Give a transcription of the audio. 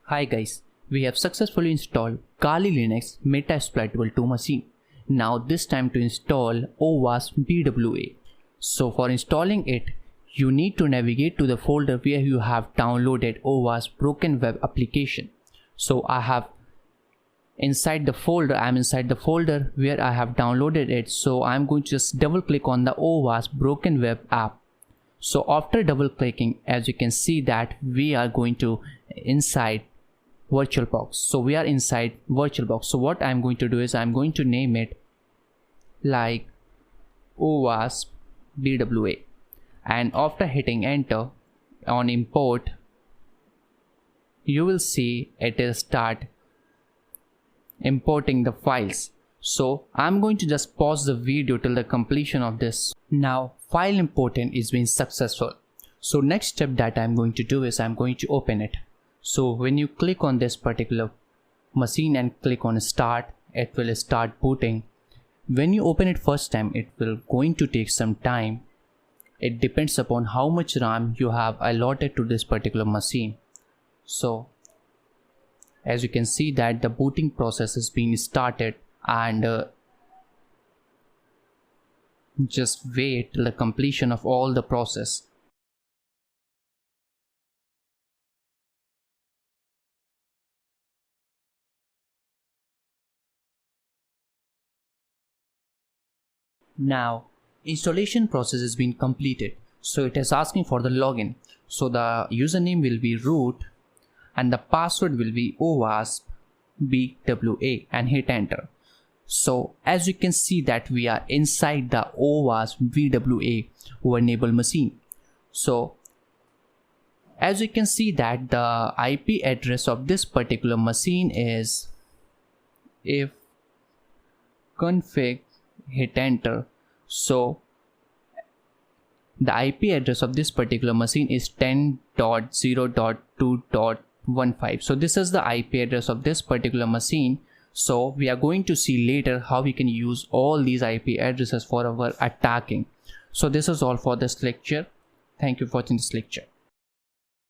Hi guys, we have successfully installed Kali Linux Metasploitable 2 machine. Now this time to install OWASPbwa. So for installing it, you need to navigate to the folder where you have downloaded OWASP broken web application. So I am inside the folder where I have downloaded it. So I'm going to just double click on the OWASP broken web app. So after double clicking, as you can see that we are going to inside VirtualBox. So we are inside VirtualBox. So what I'm going to do is I'm going to name it like OWASPbwa, and after hitting enter on import, you will see it will start importing the files. So I'm going to just pause the video till the completion of this. Now file importing is being successful. So next step that I'm going to do is I'm going to open it. So when you click on this particular machine and click on start, it will start booting. When you open it first time, it will going to take some time. It depends upon how much RAM you have allotted to this particular machine. So as you can see that the booting process is being started, and just wait till the completion of all the process. Now installation process has been completed, so it is asking for the login. So the username will be root and the password will be OWASPbwa, and hit enter. So as you can see that we are inside the OWASPbwa enable machine. So as you can see that the IP address of this particular machine is, if config hit enter, so the IP address of this particular machine is 10.0.2.15. so this is the IP address of this particular machine. So we are going to see later how we can use all these IP addresses for our attacking. So this is all for this lecture. Thank you for watching this lecture.